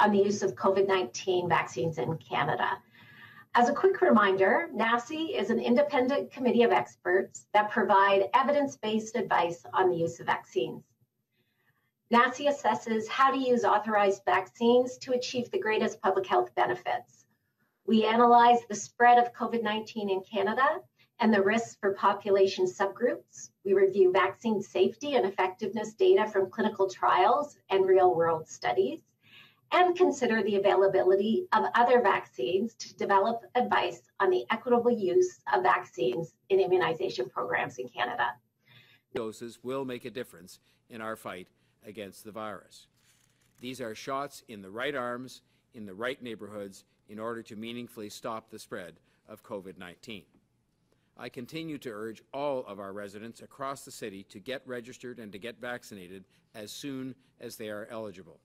on the use of COVID-19 vaccines in Canada. As a quick reminder, NACI is an independent committee of experts that provide evidence-based advice on the use of vaccines. NACI assesses how to use authorized vaccines to achieve the greatest public health benefits. We analyze the spread of COVID-19 in Canada and the risks for population subgroups. We review vaccine safety and effectiveness data from clinical trials and real-world studies, and consider the availability of other vaccines to develop advice on the equitable use of vaccines in immunization programs in Canada. Doses will make a difference in our fight against the virus. These are shots in the right arms, in the right neighborhoods, in order to meaningfully stop the spread of COVID-19. I continue to urge all of our residents across the city to get registered and to get vaccinated as soon as they are eligible.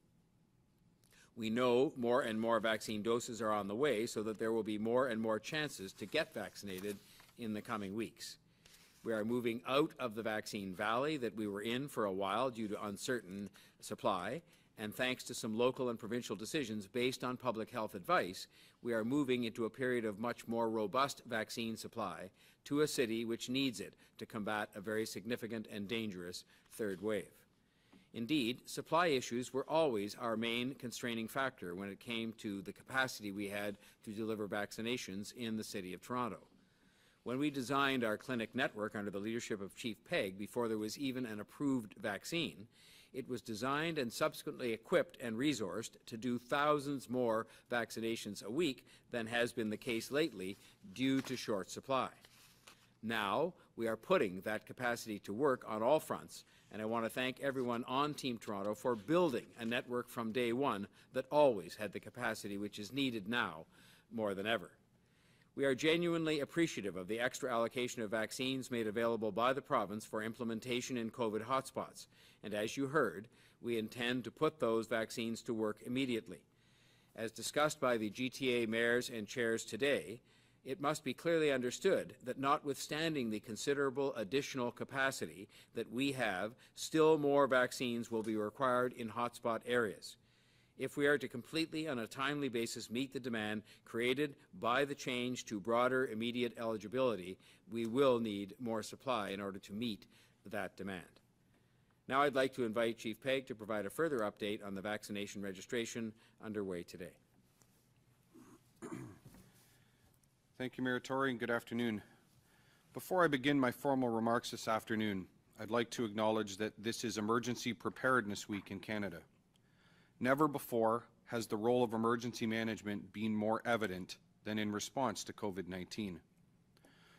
We know more and more vaccine doses are on the way, so that there will be more and more chances to get vaccinated in the coming weeks. We are moving out of the vaccine valley that we were in for a while due to uncertain supply, and thanks to some local and provincial decisions based on public health advice, we are moving into a period of much more robust vaccine supply to a city which needs it to combat a very significant and dangerous third wave. Indeed, supply issues were always our main constraining factor when it came to the capacity we had to deliver vaccinations in the City of Toronto. When we designed our clinic network under the leadership of Chief Pegg before there was even an approved vaccine, it was designed and subsequently equipped and resourced to do thousands more vaccinations a week than has been the case lately due to short supply. Now, we are putting that capacity to work on all fronts, and I want to thank everyone on Team Toronto for building a network from day one that always had the capacity which is needed now more than ever. We are genuinely appreciative of the extra allocation of vaccines made available by the province for implementation in COVID hotspots, and as you heard, we intend to put those vaccines to work immediately. As discussed by the GTA mayors and chairs today, it must be clearly understood that notwithstanding the considerable additional capacity that we have, still more vaccines will be required in hotspot areas. If we are to completely, on a timely basis, meet the demand created by the change to broader immediate eligibility, we will need more supply in order to meet that demand. Now I'd like to invite Chief Pegg to provide a further update on the vaccination registration underway today. Thank you, Mayor Tory, and good afternoon. Before I begin my formal remarks this afternoon, I'd like to acknowledge that this is Emergency Preparedness Week in Canada. Never before has the role of emergency management been more evident than in response to COVID-19.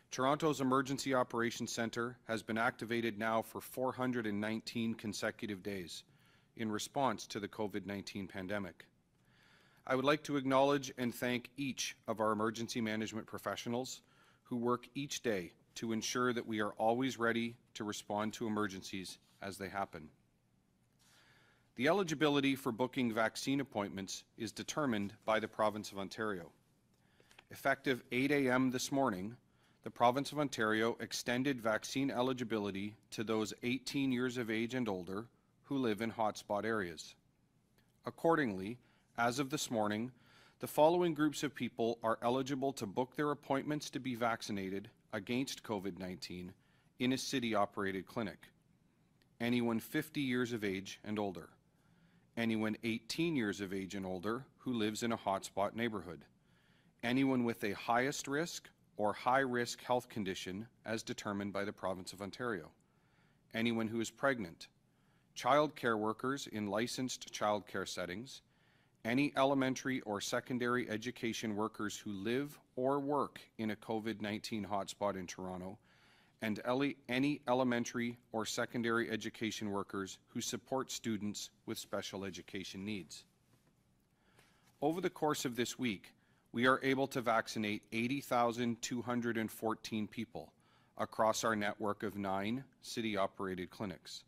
Toronto's Emergency Operations Centre has been activated now for 419 consecutive days in response to the COVID-19 pandemic. I would like to acknowledge and thank each of our emergency management professionals who work each day to ensure that we are always ready to respond to emergencies as they happen. The eligibility for booking vaccine appointments is determined by the Province of Ontario. Effective 8 a.m. this morning, the Province of Ontario extended vaccine eligibility to those 18 years of age and older who live in hotspot areas. Accordingly, as of this morning, the following groups of people are eligible to book their appointments to be vaccinated against COVID-19 in a city-operated clinic. Anyone 50 years of age and older. Anyone 18 years of age and older who lives in a hotspot neighborhood. Anyone with a highest risk or high-risk health condition as determined by the Province of Ontario. Anyone who is pregnant. Child care workers in licensed child care settings. Any elementary or secondary education workers who live or work in a COVID-19 hotspot in Toronto, and any elementary or secondary education workers who support students with special education needs. Over the course of this week, we are able to vaccinate 80,214 people across our network of 9 city-operated clinics.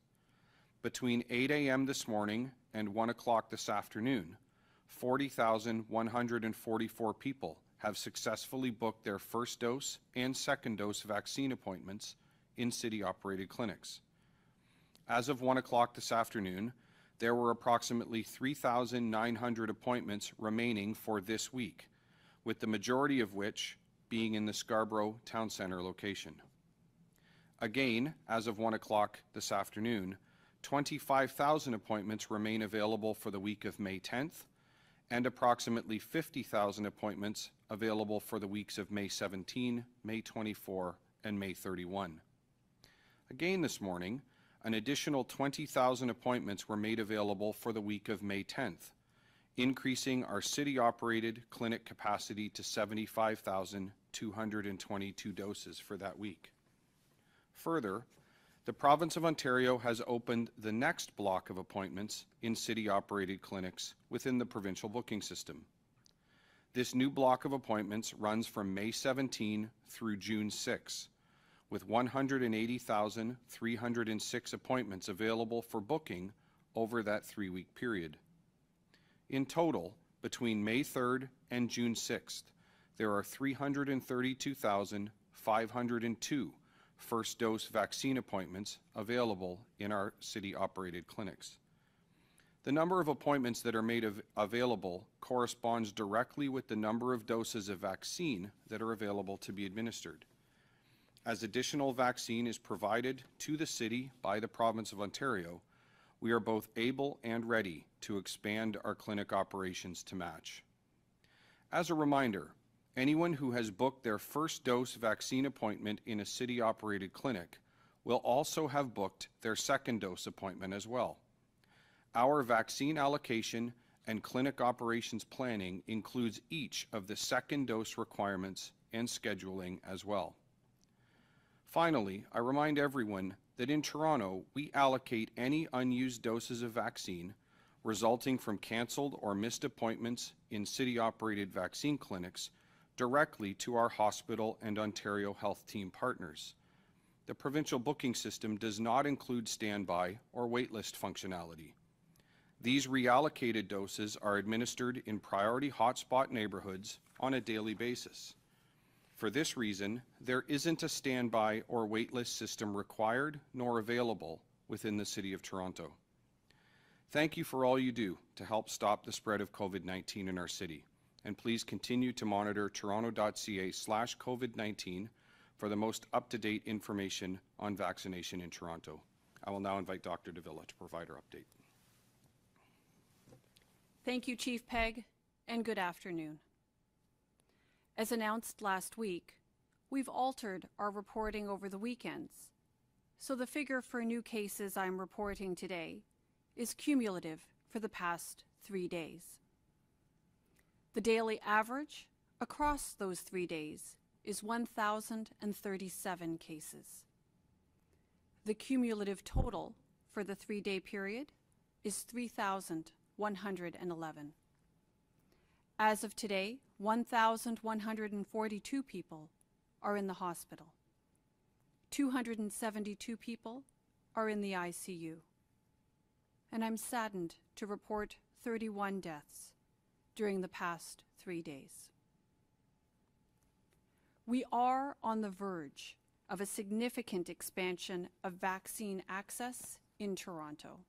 Between 8 a.m. this morning and 1 o'clock this afternoon, 40,144 people have successfully booked their first dose and second dose vaccine appointments in city-operated clinics. As of 1 o'clock this afternoon, there were approximately 3,900 appointments remaining for this week, with the majority of which being in the Scarborough Town Centre location. Again, as of 1 o'clock this afternoon, 25,000 appointments remain available for the week of May 10th, and approximately 50,000 appointments available for the weeks of May 17, May 24, and May 31. Again this morning, an additional 20,000 appointments were made available for the week of May 10th, increasing our city-operated clinic capacity to 75,222 doses for that week. Further, the Province of Ontario has opened the next block of appointments in city-operated clinics within the provincial booking system. This new block of appointments runs from May 17 through June 6, with 180,306 appointments available for booking over that 3-week period. In total, between May 3rd and June 6th, there are 332,502 first dose vaccine appointments available in our city-operated clinics. The number of appointments that are made available corresponds directly with the number of doses of vaccine that are available to be administered. As additional vaccine is provided to the city by the Province of Ontario, we are both able and ready to expand our clinic operations to match. As a reminder, anyone who has booked their first dose vaccine appointment in a city-operated clinic will also have booked their second dose appointment as well. Our vaccine allocation and clinic operations planning includes each of the second dose requirements and scheduling as well. Finally, I remind everyone that in Toronto, we allocate any unused doses of vaccine resulting from cancelled or missed appointments in city-operated vaccine clinics directly to our hospital and Ontario Health Team partners. The provincial booking system does not include standby or waitlist functionality. These reallocated doses are administered in priority hotspot neighbourhoods on a daily basis. For this reason, there isn't a standby or waitlist system required nor available within the City of Toronto. Thank you for all you do to help stop the spread of COVID-19 in our city, and please continue to monitor toronto.ca/COVID-19 for the most up-to-date information on vaccination in Toronto. I will now invite Dr. Davila to provide her update. Thank you, Chief Pegg, and good afternoon. As announced last week, we've altered our reporting over the weekends, so the figure for new cases I'm reporting today is cumulative for the past 3 days. The daily average across those 3 days is 1,037 cases. The cumulative total for the 3-day period is 3,111. As of today, 1,142 people are in the hospital. 272 people are in the ICU. And I'm saddened to report 31 deaths during the past 3 days. We are on the verge of a significant expansion of vaccine access in Toronto.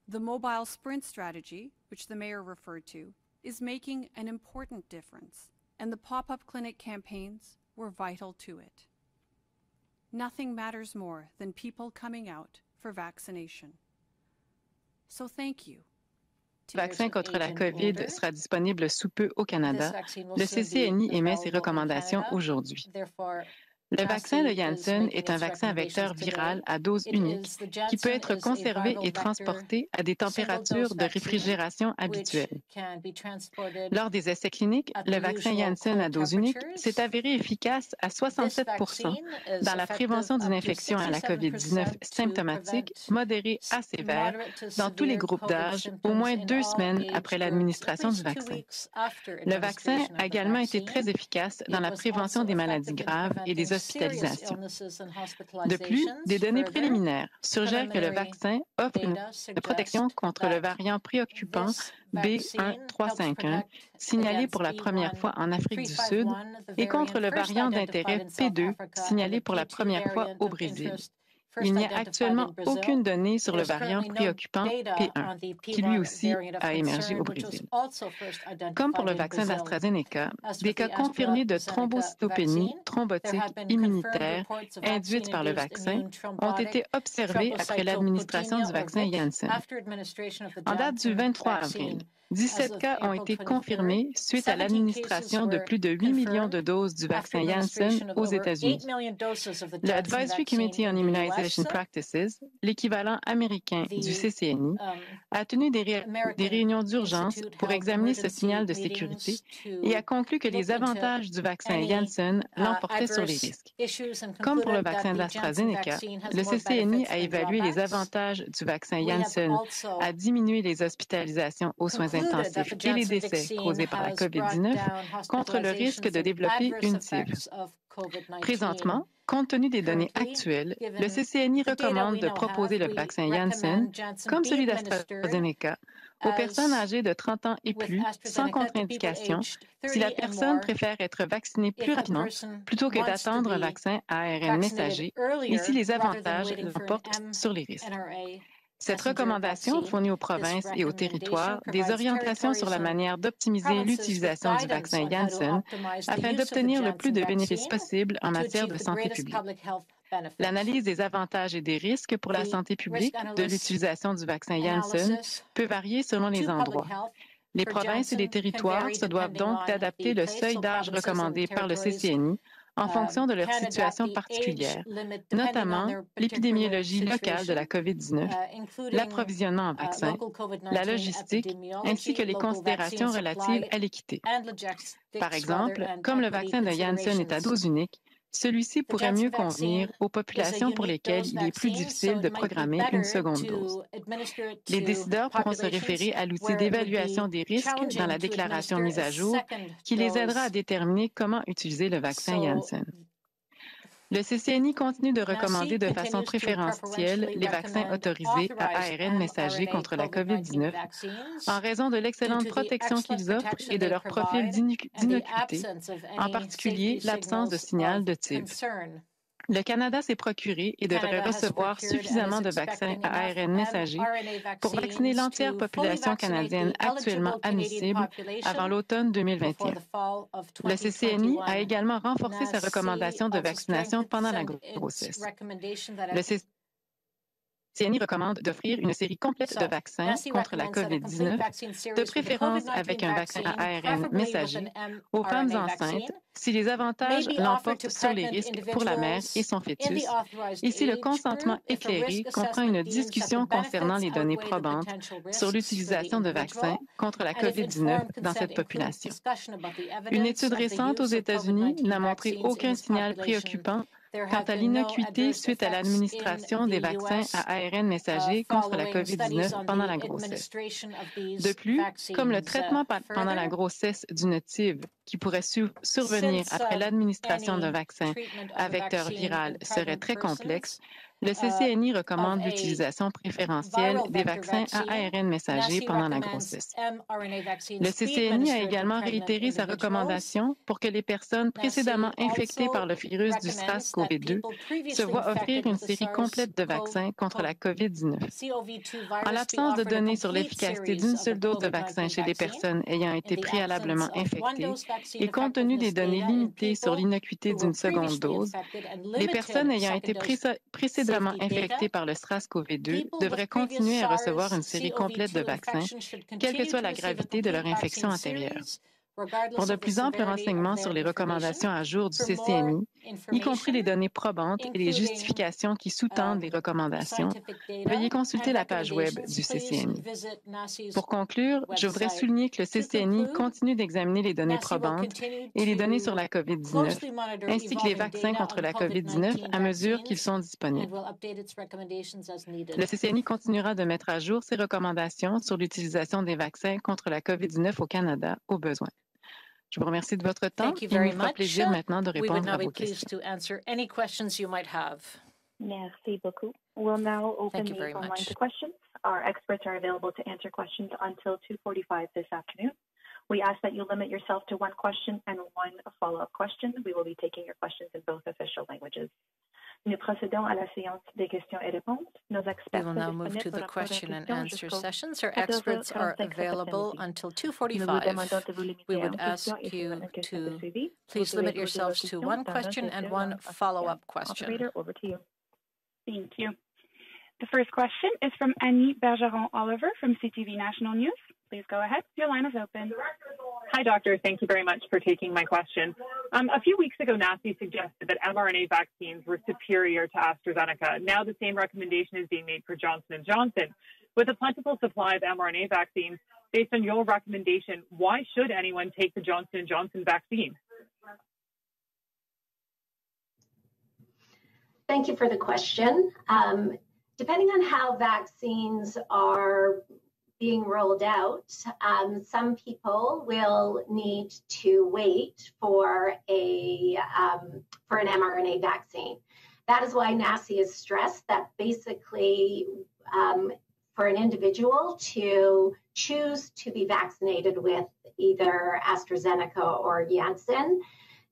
The mobile sprint strategy, which the Mayor referred to, is making an important difference, and the pop-up clinic campaigns were vital to it. Nothing matters more than people coming out for vaccination. So thank you. Le vaccin contre la COVID sera disponible sous peu au Canada. Le CCNI émet ses recommandations aujourd'hui. Le vaccin de Janssen est un vaccin vecteur viral à dose unique qui peut être conservé et transporté à des températures de réfrigération habituelles. Lors des essais cliniques, le vaccin Janssen à dose unique s'est avéré efficace à 67% dans la prévention d'une infection à la COVID-19 symptomatique, modérée à sévère, dans tous les groupes d'âge, au moins 2 semaines après l'administration du vaccin. Le vaccin a également été très efficace dans la prévention des maladies graves et des hospitalisations. De plus, des données préliminaires suggèrent que le vaccin offre une protection contre le variant préoccupant B1351, signalé pour la première fois en Afrique du Sud, et contre le variant d'intérêt P2, signalé pour la première fois au Brésil. il n'y a actuellement aucune donnée sur le variant préoccupant P1, qui lui aussi a émergé au Brésil. Comme pour le vaccin d'AstraZeneca, des cas confirmés de thrombocytopénie thrombotique immunitaire induite par le vaccin ont été observés après l'administration du vaccin Janssen. En date du 23 avril, 17 cas ont été confirmés suite à l'administration de plus de 8 millions de doses du vaccin Janssen aux États-Unis. Le Advisory Committee on Immunization Practices, l'équivalent américain du CCNI, a tenu des réunions d'urgence pour examiner ce signal de sécurité et a conclu que les avantages du vaccin Janssen l'emportaient sur les risques. Comme pour le vaccin d'AstraZeneca, le CCNI a évalué les avantages du vaccin Janssen à diminuer les hospitalisations aux soins intensifs et les décès causés par la COVID-19 contre le risque de développer une cible. Présentement, compte tenu des données actuelles, le CCNI recommande de proposer le vaccin Janssen, comme celui d'AstraZeneca, aux personnes âgées de 30 ans et plus, sans contre-indication, si la personne préfère être vaccinée plus rapidement plutôt que d'attendre un vaccin à ARN messager et si les avantages l'emportent sur les risques. Cette recommandation fournit aux provinces et aux territoires des orientations sur la manière d'optimiser l'utilisation du vaccin Janssen afin d'obtenir le plus de bénéfices possibles en matière de santé publique. L'analyse des avantages et des risques pour la santé publique de l'utilisation du vaccin Janssen peut varier selon les endroits. Les provinces et les territoires se doivent donc d'adapter le seuil d'âge recommandé par le CCNI en fonction de leur situation particulière, notamment l'épidémiologie locale de la COVID-19, l'approvisionnement en vaccins, la logistique, ainsi que les considérations relatives à l'équité. Par exemple, comme le vaccin de Janssen est à dose unique, celui-ci pourrait mieux convenir aux populations pour lesquelles il est plus difficile de programmer une seconde dose. Les décideurs pourront se référer à l'outil d'évaluation des risques dans la déclaration mise à jour qui les aidera à déterminer comment utiliser le vaccin Janssen. Le CCNI continue de recommander de façon préférentielle les vaccins autorisés à ARN messager contre la COVID-19 en raison de l'excellente protection qu'ils offrent et de leur profil d'innocuité, en particulier l'absence de signal de TIV. Le Canada s'est procuré et devrait recevoir suffisamment de vaccins à ARN messager pour vacciner l'entière population canadienne actuellement admissible avant l'automne 2021. Le CCNI a également renforcé sa recommandation de vaccination pendant la grossesse. Le CCNI recommande d'offrir une série complète de vaccins contre la COVID-19, de préférence avec un vaccin à ARN messager, aux femmes enceintes, si les avantages l'emportent sur les risques pour la mère et son fœtus, et si le consentement éclairé comprend une discussion concernant les données probantes sur l'utilisation de vaccins contre la COVID-19 dans cette population. Une étude récente aux États-Unis n'a montré aucun signal préoccupant quant à l'innocuité suite à l'administration des vaccins à ARN messager contre la COVID-19 pendant la grossesse. De plus, comme le traitement pendant la grossesse d'une TIV qui pourrait survenir après l'administration d'un vaccin à vecteur viral serait très complexe, le CCNI recommande l'utilisation préférentielle des vaccins à ARN messager pendant la grossesse. Le CCNI a également réitéré sa recommandation pour que les personnes précédemment infectées par le virus du SARS-CoV-2 se voient offrir une série complète de vaccins contre la COVID-19. En l'absence de données sur l'efficacité d'une seule dose de vaccin chez des personnes ayant été préalablement infectées et compte tenu des données limitées sur l'innocuité d'une seconde dose, les personnes ayant été précédemment infectés par le SARS-CoV-2 devraient continuer à recevoir une série complète de vaccins, quelle que soit la gravité de leur infection antérieure. Pour de plus amples renseignements sur les recommandations à jour du CCNI, y compris les données probantes et les justifications qui sous-tendent les recommandations, veuillez consulter la page web du CCNI. Pour conclure, je voudrais souligner que le CCNI continue d'examiner les données probantes et les données sur la COVID-19, ainsi que les vaccins contre la COVID-19 à mesure qu'ils sont disponibles. Le CCNI continuera de mettre à jour ses recommandations sur l'utilisation des vaccins contre la COVID-19 au Canada au besoin. Je vous remercie de votre temps et il me fera plaisir maintenant de répondre à vos questions. Merci beaucoup. We'll now open the phone line to questions. Our experts are available to answer questions until 2:45 this afternoon. We ask that you limit yourself to one question and one follow-up question. We will be taking your questions in both official languages. Nous procédons à la séance des questions et réponses. Nos experts we will now move to the question and answer sessions. Our experts are available until 2:45. We would ask you to please limit yourselves to one question and one follow-up question. Operator, over to you. Thank you. The first question is from Annie Bergeron-Oliver from CTV National News. Please go ahead. Your line is open. Hi, doctor. Thank you very much for taking my question. A few weeks ago, NACI suggested that mRNA vaccines were superior to AstraZeneca. Now the same recommendation is being made for Johnson & Johnson. With a plentiful supply of mRNA vaccines, based on your recommendation, why should anyone take the Johnson & Johnson vaccine? Thank you for the question. Depending on how vaccines are being rolled out, some people will need to wait for an mRNA vaccine. That is why NACI has stressed that basically for an individual to choose to be vaccinated with either AstraZeneca or Janssen,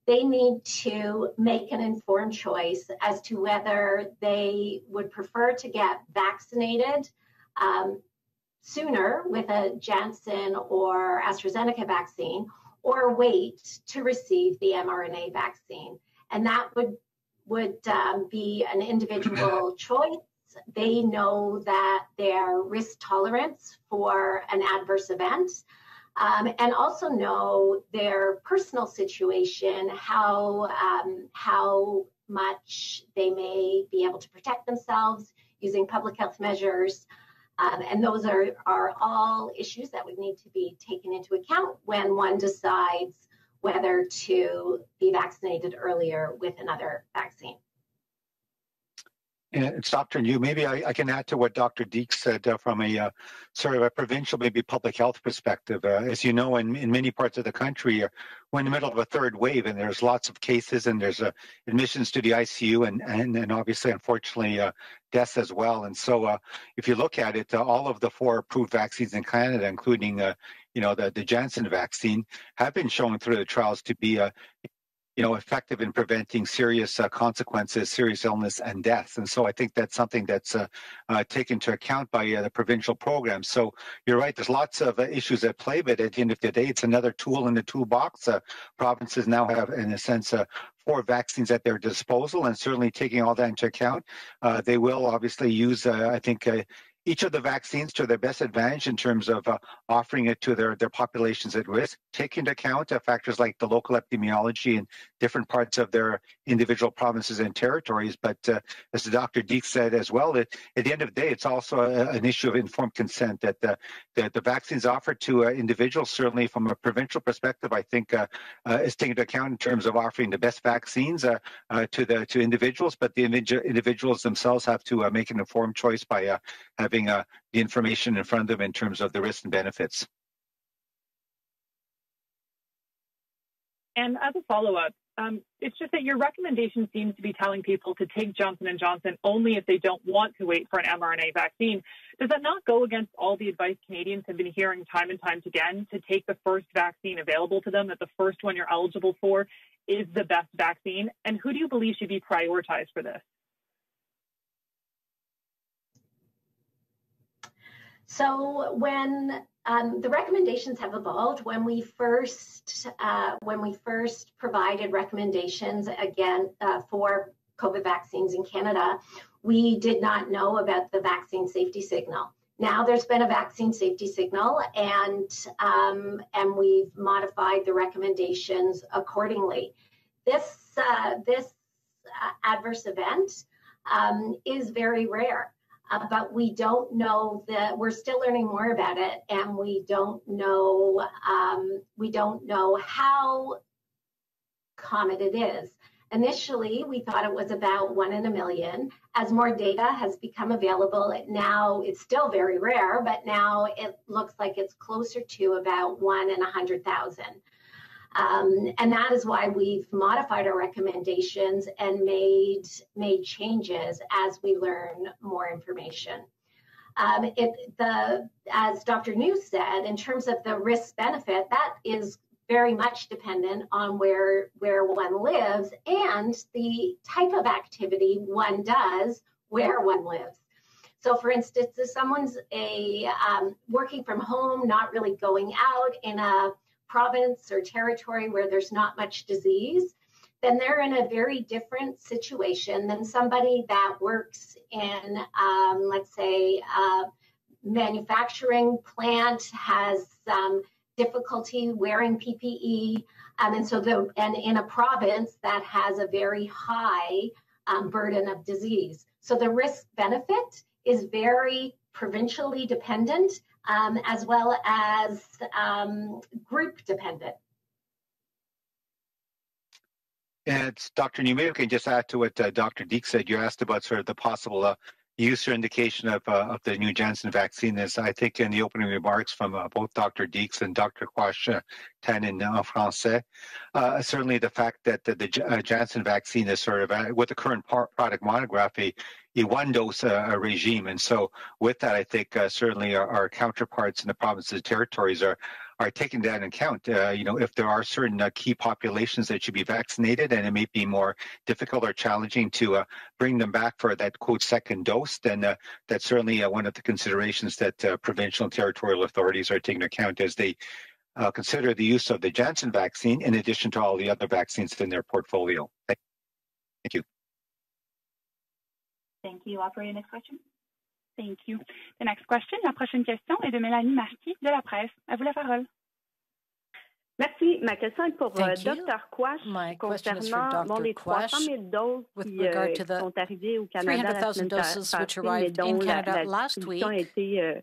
they need to make an informed choice as to whether they would prefer to get vaccinated sooner with a Janssen or AstraZeneca vaccine, or wait to receive the mRNA vaccine. And that would be an individual choice. They know that their risk tolerance for an adverse event, and also know their personal situation, how much they may be able to protect themselves using public health measures. And those are all issues that would need to be taken into account when one decides whether to be vaccinated earlier with another vaccine. Yeah, it's Dr. New. Maybe I can add to what Dr. Deeks said from a sort of a provincial, maybe public health perspective. As you know, in many parts of the country, we're in the middle of a third wave, and there's lots of cases, and there's admissions to the ICU, and obviously, unfortunately, deaths as well. And so, if you look at it, all of the 4 approved vaccines in Canada, including the Janssen vaccine, have been shown through the trials to be effective in preventing serious consequences, serious illness, and death. And so I think that's something that's taken into account by the provincial programs. So you're right, there's lots of issues at play, but at the end of the day, it's another tool in the toolbox. Provinces now have, in a sense, 4 vaccines at their disposal, and certainly taking all that into account, they will obviously use, I think, each of the vaccines to their best advantage in terms of offering it to their populations at risk, take into account factors like the local epidemiology in different parts of their individual provinces and territories. But as Dr. Deeks said as well, at the end of the day, it's also an issue of informed consent that the vaccines offered to individuals, certainly from a provincial perspective, I think is taken into account in terms of offering the best vaccines to individuals, but the individuals themselves have to make an informed choice by having the information in front of them in terms of the risks and benefits. And as a follow-up, it's just that your recommendation seems to be telling people to take Johnson & Johnson only if they don't want to wait for an mRNA vaccine. Does that not go against all the advice Canadians have been hearing time and time again to take the first vaccine available to them, that the first one you're eligible for is the best vaccine? And who do you believe should be prioritized for this? So when the recommendations have evolved, when we first provided recommendations again for COVID vaccines in Canada, we did not know about the vaccine safety signal. Now there's been a vaccine safety signal, and we've modified the recommendations accordingly. This adverse event is very rare. But we don't know that we're still learning more about it, and we don't know how common it is. Initially, we thought it was about 1 in a million. As more data has become available, now it's still very rare, but now it looks like it's closer to about 1 in 100,000. And that is why we've modified our recommendations and made changes as we learn more information. As Dr. New said, in terms of the risk benefit, that is very much dependent on where one lives and the type of activity one does where one lives. So for instance, if someone's working from home, not really going out in a province or territory where there's not much disease, then they're in a very different situation than somebody that works in, let's say, a manufacturing plant, has difficulty wearing PPE, and in a province that has a very high burden of disease. So the risk benefit is very provincially dependent, as well as group dependent. And Dr. New, maybe we can just add to what Dr. Deek said. You asked about sort of the possible use or indication of the new Janssen vaccine. As I think in the opening remarks from both Dr. Deeks and Dr. Quash Tan in français, certainly the fact that the Janssen vaccine is sort of, with the current product monograph, a one-dose regime. And so with that, I think certainly our counterparts in the provinces and territories are taking that into account. If there are certain key populations that should be vaccinated and it may be more difficult or challenging to bring them back for that, quote, second dose, then that's certainly one of the considerations that provincial and territorial authorities are taking into account as they consider the use of the Janssen vaccine in addition to all the other vaccines in their portfolio. Thank you. Thank you. Operator, next question. Thank you. The next question, la prochaine question est de Mélanie Marquis de La Presse. À vous la parole. Merci. Ma question est pour Dr. Quash concernant les 300 000 doses qui sont arrivées au Canada la semaine passée, mais dont la distribution a été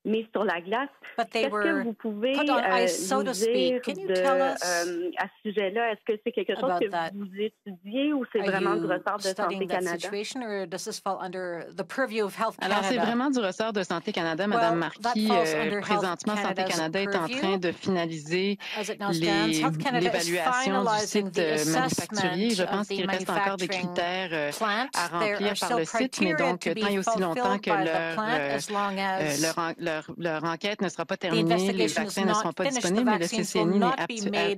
mise sur la glace. Est-ce que vous pouvez nous dire à ce sujet-là, est-ce que c'est quelque chose que vous étudiez ou c'est vraiment du ressort de Santé Canada? Alors, c'est vraiment du ressort de Santé Canada, Madame Marquis. Présentement, Santé Canada est en train de finaliser l'évaluation du site manufacturier. Je pense qu'il reste encore des critères à remplir par le site, mais donc, tant et aussi longtemps que leur enquête ne sera pas terminée, les vaccins ne seront pas disponibles, mais le CCNI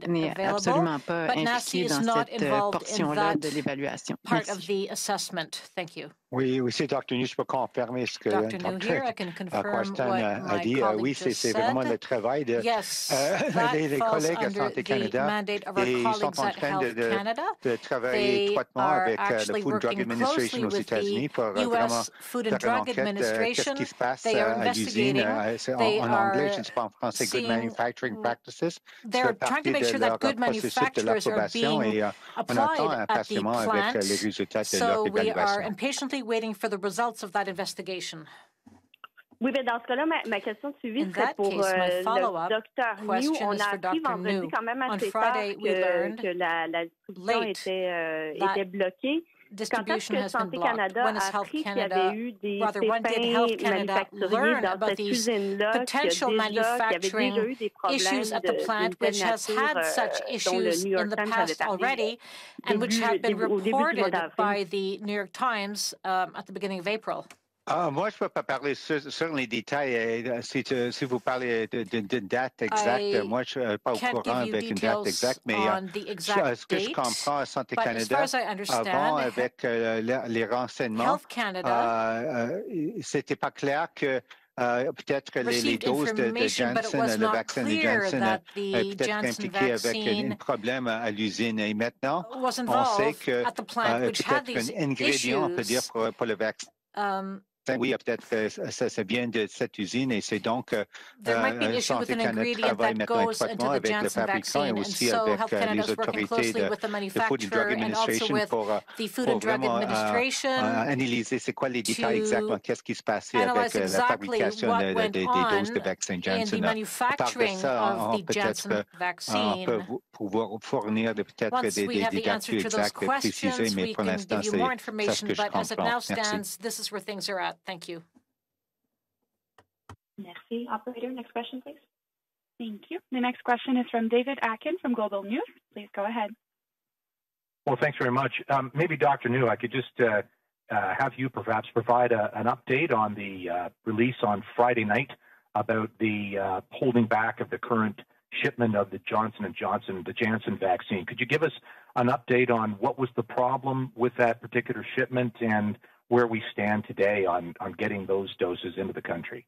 n'est absolument pas impliqué dans cette portion-là de l'évaluation. Merci. Oui, c'est Dr. New, je peux confirmer ce que Dr. Quastan a dit. Oui, c'est vraiment le travail des collègues à Santé Canada et ils sont en train de travailler étroitement avec le Food and Drug Administration aux États-Unis pour vraiment faire une enquête qu'est-ce qui se passe à l'usine. En anglais, je ne sais pas en français, Good Manufacturing Practices. C'est partie de leur processus de l'approbation et on attend impatiemment avec les résultats de leur évaluation. Waiting for the results of that investigation. Oui, mais dans ce cas-là, ma question suivie serait pour le Dr. New. On a appris vendredi quand même assez tard que la distribution était bloquée. Quand est-ce que Santé Canada a appris qu'il y avait eu des pépins manufacturiers dans cette usine-là, qu'il y avait déjà eu des problèmes d'une telle nature dont le New York Times avait parlé and which have been reported by the New York Times at the beginning of April? Moi, je ne peux pas parler sur les détails. Si vous parlez d'une date exacte, moi, je ne suis pas au courant avec une date exacte, mais ce que je comprends à Santé Canada, avant, avec les renseignements, c'était pas clair que peut-être que les doses de Janssen, le vaccin de Janssen, peut-être impliqué avec un problème à l'usine. Et maintenant, on sait que peut-être un ingrédient, on peut dire, pour le vaccin. Oui, peut-être que ça vient de cette usine et c'est donc Santé Canada travaille maintenant étroitement avec le fabricant et aussi avec les autorités de Food and Drug Administration pour vraiment analyser c'est quoi les détails exactement, qu'est-ce qui se passait avec la fabrication des doses de vaccin Janssen. À part de ça, on peut pouvoir fournir peut-être des dates plus exactes et précisées, mais pour l'instant, c'est ce que je comprends. Merci. Thank you. Merci. Operator, next question, please. Thank you. The next question is from David Atkin from Global News. Please go ahead. Well, thanks very much. Maybe Dr. New, I could just have you perhaps provide an update on the release on Friday night about the holding back of the current shipment of the Johnson & Johnson, the Janssen vaccine. Could you give us an update on what was the problem with that particular shipment and where we stand today on getting those doses into the country?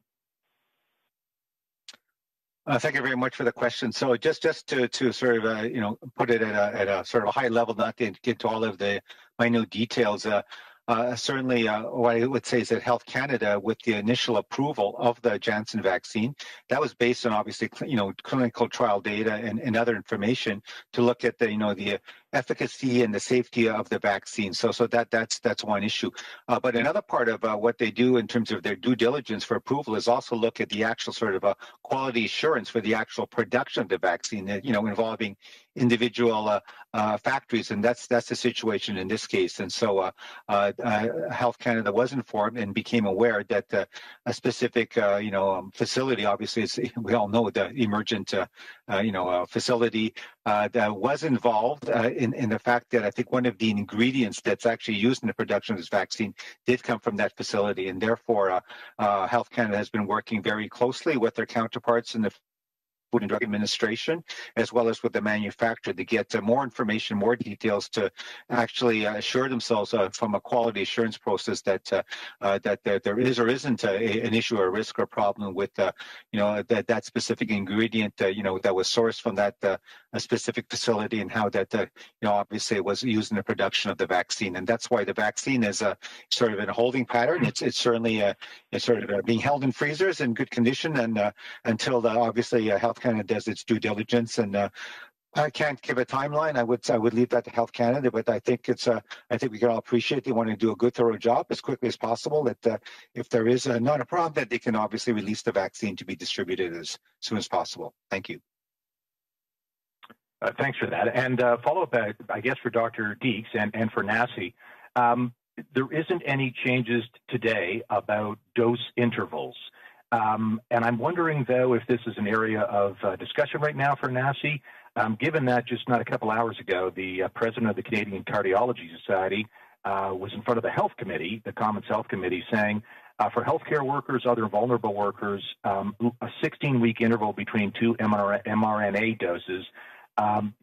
Thank you very much for the question. So just to sort of put it at a sort of a high level, not to get to all of the minute details. Certainly, what I would say is that Health Canada, with the initial approval of the Janssen vaccine, that was based on obviously, clinical trial data and other information to look at the efficacy and the safety of the vaccine. So that's one issue. But another part of what they do in terms of their due diligence for approval is also look at the actual sort of quality assurance for the actual production of the vaccine, involving individual factories, and that's the situation in this case. And so Health Canada was informed and became aware that a specific facility, obviously we all know the emergent facility that was involved in the fact that I think one of the ingredients that's actually used in the production of this vaccine did come from that facility, and therefore Health Canada has been working very closely with their counterparts in the Food and Drug Administration, as well as with the manufacturer, to get more information, more details, to actually assure themselves from a quality assurance process that there is or isn't an issue or risk or problem with that specific ingredient that was sourced from that specific facility, and how that obviously was used in the production of the vaccine. And that's why the vaccine is sort of in a holding pattern. It's certainly sort of being held in freezers in good condition, and until obviously Health Canada does its due diligence. And I can't give a timeline. I would leave that to Health Canada, but I think I think we can all appreciate they want to do a good, thorough job as quickly as possible. That if there is not a problem, that they can obviously release the vaccine to be distributed as soon as possible. Thank you. Thanks for that. And follow-up, I guess, for Dr. Deeks and for NACI. There isn't any changes today about dose intervals. And I'm wondering, though, if this is an area of discussion right now for NACI, given that just not a couple hours ago, the president of the Canadian Cardiology Society was in front of the Health Committee, the Commons Health Committee, saying for healthcare workers, other vulnerable workers, a 16-week interval between two mRNA doses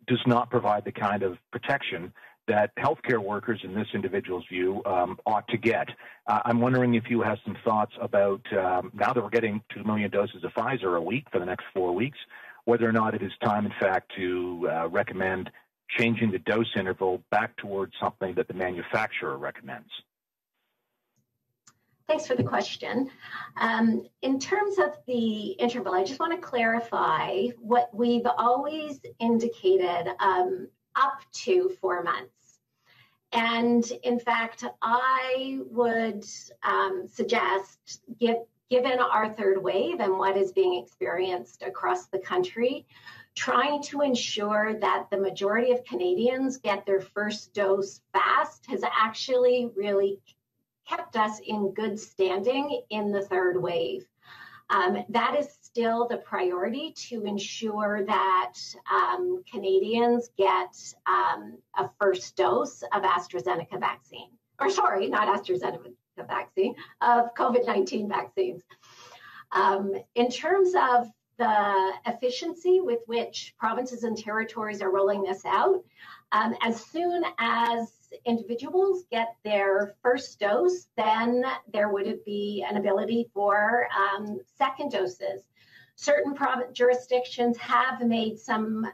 does not provide the kind of protection that healthcare workers, in this individual's view, ought to get. I'm wondering if you have some thoughts about, now that we're getting 2 million doses of Pfizer a week for the next 4 weeks, whether or not it is time, in fact, to recommend changing the dose interval back towards something that the manufacturer recommends. Thanks for the question. In terms of the interval, I just want to clarify what we've always indicated up to 4 months. And in fact, I would suggest, given our third wave and what is being experienced across the country, trying to ensure that the majority of Canadians get their first dose fast has actually really kept us in good standing in the third wave. That is still the priority, to ensure that Canadians get a first dose of AstraZeneca vaccine. Or sorry, not AstraZeneca vaccine, of COVID-19 vaccines. In terms of the efficiency with which provinces and territories are rolling this out, as soon as individuals get their first dose, then there would be an ability for second doses. Certain jurisdictions have made some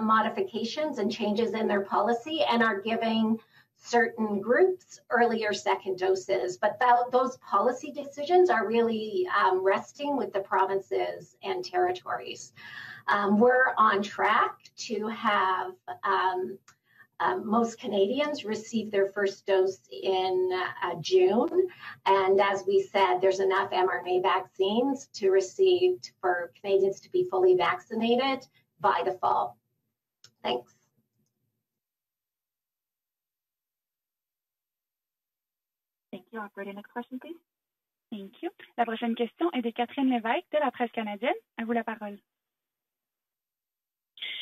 modifications and changes in their policy and are giving certain groups earlier second doses, but those policy decisions are really resting with the provinces and territories. We're on track to have most Canadians receive their first dose in June. And as we said, there's enough mRNA vaccines to receive for Canadians to be fully vaccinated by the fall. Thanks. Thank you. Operator, next question, please. Thank you. La prochaine question est de Catherine Lévesque de la Presse canadienne. À vous la parole.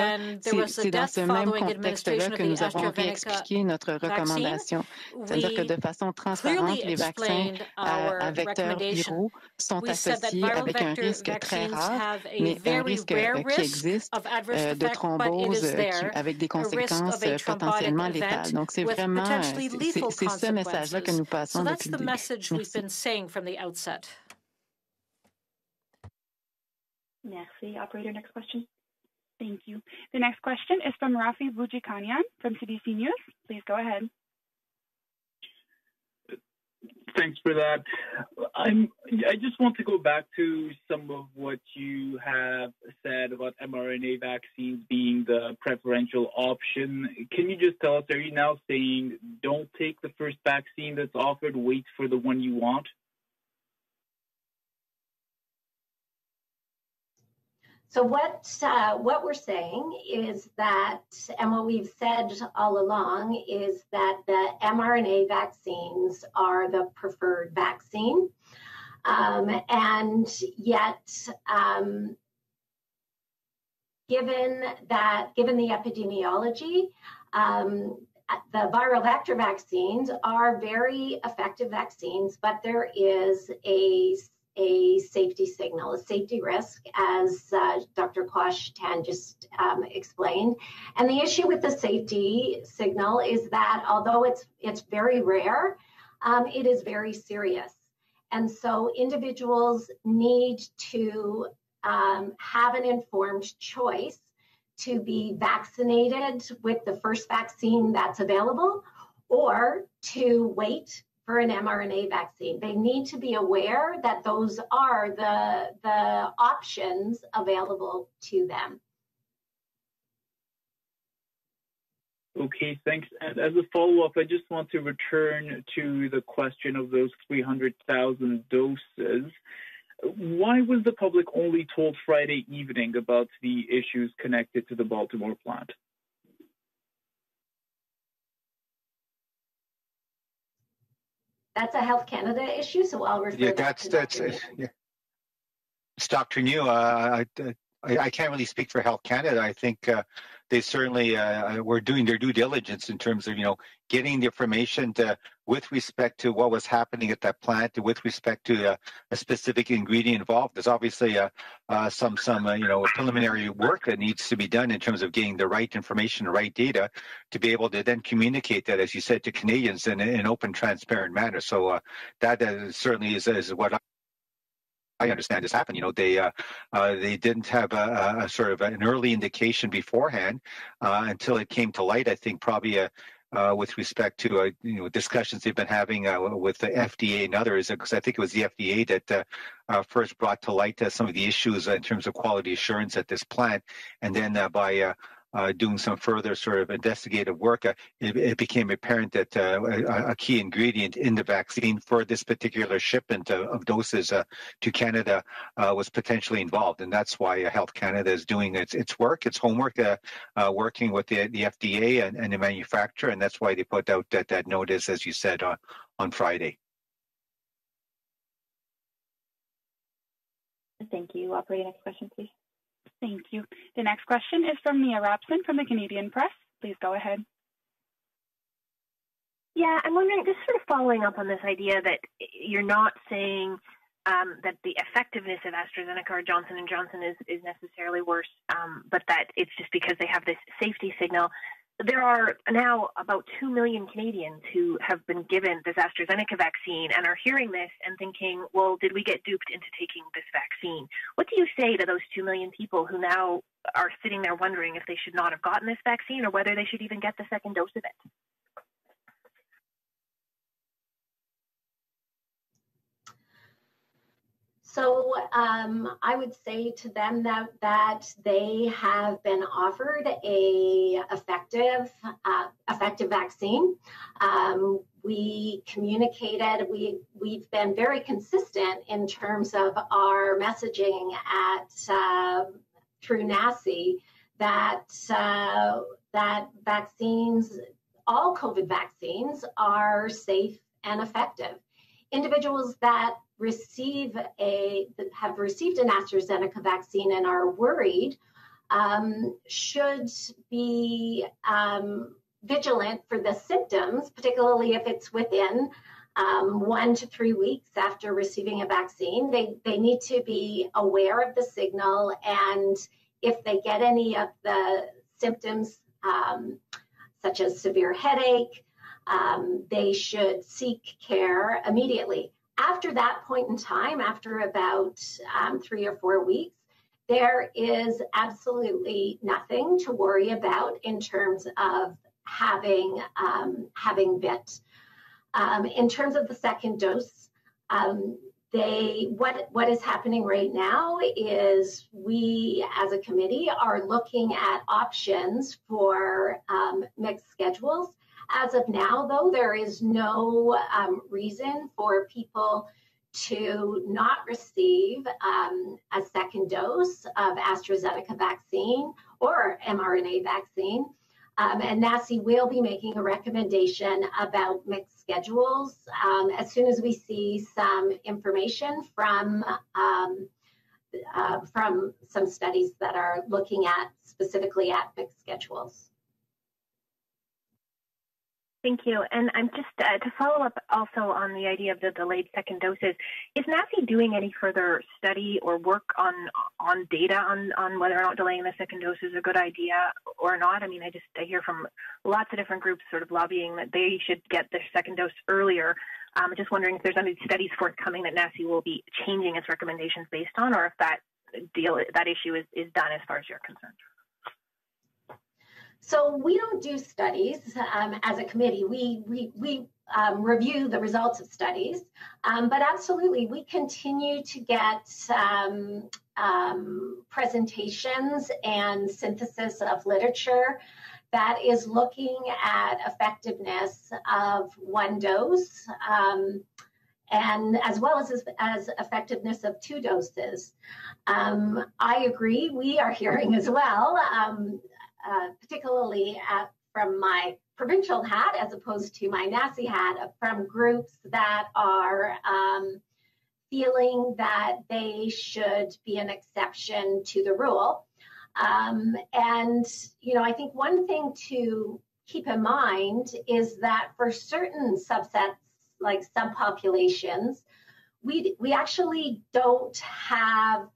and there was a death following administration of the AstraZeneca notre recommandation. C'est-à-dire que de façon transparente, les vaccins à vecteurs viraux sont associés avec un risque très rare, mais un risque qui existe de thrombose avec des conséquences potentiellement létales. Donc, c'est vraiment c'est ce message-là que nous passons depuis le début. Merci. Operator, next question. Thank you. The next question is from Rafi Vujikanian from CBC News. Please go ahead. Thanks for that. I just want to go back to some of what you have said about mRNA vaccines being the preferential option. Can you just tell us, are you now saying don't take the first vaccine that's offered, wait for the one you want? So what we're saying is that, and what we've said all along, is that the mRNA vaccines are the preferred vaccine. And yet, given the epidemiology, the viral vector vaccines are very effective vaccines, but there is a safety signal, a safety risk, as Dr. Quash-Tan just explained. And the issue with the safety signal is that although it's very rare, it is very serious. And so individuals need to have an informed choice to be vaccinated with the first vaccine that's available or to wait for an mRNA vaccine. They need to be aware that those are the options available to them. Okay, thanks. And as a follow-up, I just want to return to the question of those 300,000 doses. Why was the public only told Friday evening about the issues connected to the Baltimore plant? That's a Health Canada issue, so I'll refer that to Dr. New. It's Dr. New. I can't really speak for Health Canada. I think they certainly were doing their due diligence in terms of, getting the information with respect to what was happening at that plant, with respect to a specific ingredient involved. There's obviously some preliminary work that needs to be done in terms of getting the right information, the right data, to be able to then communicate that, as you said, to Canadians in an open, transparent manner. So that certainly is what I understand has happened. They didn't have a sort of an early indication beforehand until it came to light. I think probably with respect to discussions they've been having with the FDA and others, because I think it was the FDA that first brought to light some of the issues in terms of quality assurance at this plant, and then by doing some further sort of investigative work, it became apparent that a key ingredient in the vaccine for this particular shipment of doses to Canada was potentially involved. And that's why Health Canada is doing its work, its homework, working with the FDA and the manufacturer. And that's why they put out that notice, as you said, on Friday. Thank you. Operator, next question, please. Thank you. The next question is from Mia Rapson from the Canadian Press. Please go ahead. Yeah, I'm wondering, just sort of following up on this idea that you're not saying that the effectiveness of AstraZeneca or Johnson & Johnson is necessarily worse, but that it's just because they have this safety signal. There are now about 2 million Canadians who have been given this AstraZeneca vaccine and are hearing this and thinking, well, did we get duped into taking this vaccine? What do you say to those 2 million people who now are sitting there wondering if they should not have gotten this vaccine or whether they should even get the second dose of it? So I would say to them that they have been offered a effective vaccine. We communicated. We've been very consistent in terms of our messaging through NACI that vaccines, all COVID vaccines, are safe and effective. Individuals that have received an AstraZeneca vaccine and are worried should be vigilant for the symptoms, particularly if it's within 1 to 3 weeks after receiving a vaccine. They need to be aware of the signal, and if they get any of the symptoms, such as severe headache, they should seek care immediately. After that point in time, after about 3 or 4 weeks, there is absolutely nothing to worry about in terms of having VIT. In terms of the second dose, what is happening right now is we as a committee are looking at options for mixed schedules. As of now, though, there is no reason for people to not receive a second dose of AstraZeneca vaccine or mRNA vaccine. And NACI will be making a recommendation about mixed schedules as soon as we see some information from some studies that are looking at specifically at mixed schedules. Thank you. And I'm just to follow up also on the idea of the delayed second doses, is NACI doing any further study or work on data on whether or not delaying the second dose is a good idea or not? I mean, I hear from lots of different groups sort of lobbying that they should get their second dose earlier. I'm just wondering if there's any studies forthcoming that NACI will be changing its recommendations based on, or if that issue is done as far as you're concerned. So we don't do studies as a committee. We review the results of studies, but absolutely we continue to get presentations and synthesis of literature that is looking at effectiveness of one dose and as well as effectiveness of two doses. I agree, we are hearing as well, particularly from my provincial hat as opposed to my NACI hat, from groups that are feeling that they should be an exception to the rule. And, you know, I think one thing to keep in mind is that for certain subsets, like subpopulations, we actually don't have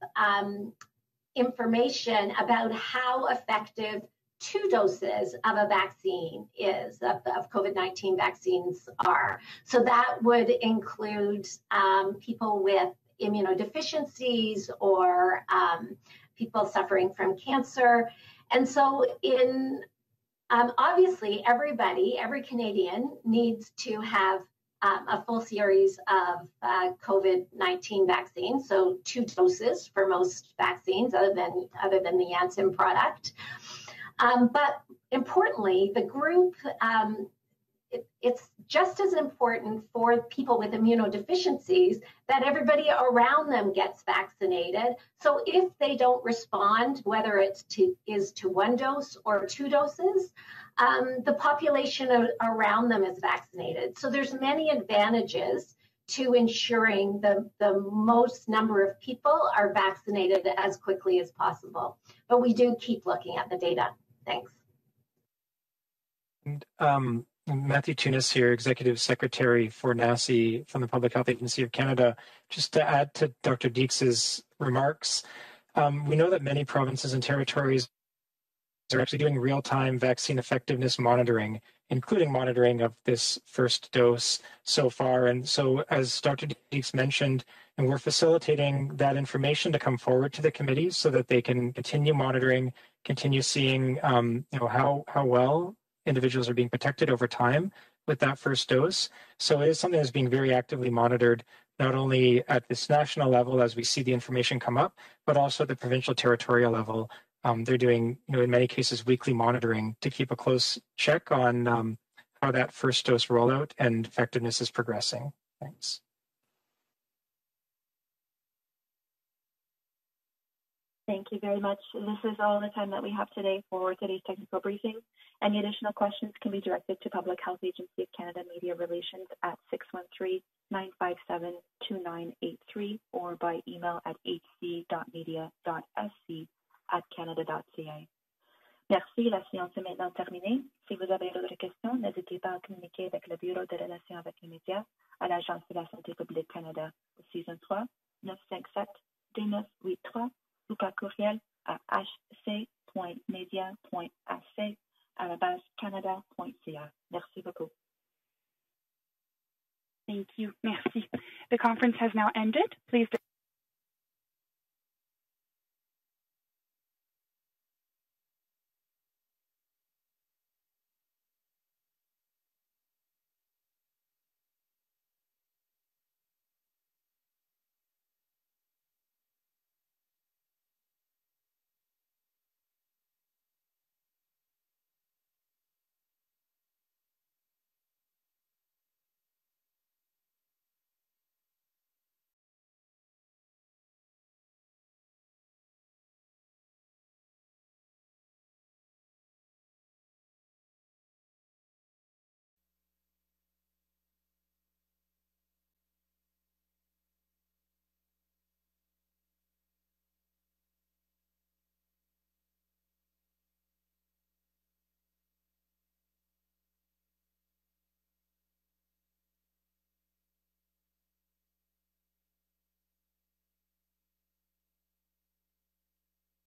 information about how effective two doses of a vaccine is, of COVID-19 vaccines are. So that would include people with immunodeficiencies or people suffering from cancer. And so obviously every Canadian needs to have a full series of COVID-19 vaccines, so two doses for most vaccines other than the Janssen product. But importantly, the group, it's just as important for people with immunodeficiencies that everybody around them gets vaccinated. So if they don't respond, whether it's to one dose or two doses, the population around them is vaccinated. So there's many advantages to ensuring the most number of people are vaccinated as quickly as possible. But we do keep looking at the data. Thanks. Matthew Tunis here, Executive Secretary for NACI from the Public Health Agency of Canada. Just to add to Dr. Deeks's remarks, we know that many provinces and territories are actually doing real-time vaccine effectiveness monitoring, including monitoring of this first dose so far. And so, as Dr. Deeks mentioned, and we're facilitating that information to come forward to the committee so that they can continue monitoring, continue seeing how well individuals are being protected over time with that first dose. So it is something that's being very actively monitored, not only at this national level as we see the information come up, but also at the provincial territorial level. They're doing, in many cases, weekly monitoring to keep a close check on how that first dose rollout and effectiveness is progressing. Thanks. Thank you very much. This is all the time that we have today for today's technical briefing. Any additional questions can be directed to Public Health Agency of Canada Media Relations at 613-957-2983 or by email at hc.media.sc@canada.ca. Merci, la séance est maintenant terminée. Si vous avez d'autres questions, n'hésitez pas à communiquer avec le Bureau de relations avec les médias à l'Agence de la santé publique Canada au 613-957-2983 ou par courriel à hc.media.ac@canada.ca. Merci beaucoup. Thank you. Merci. The conference has now ended. Please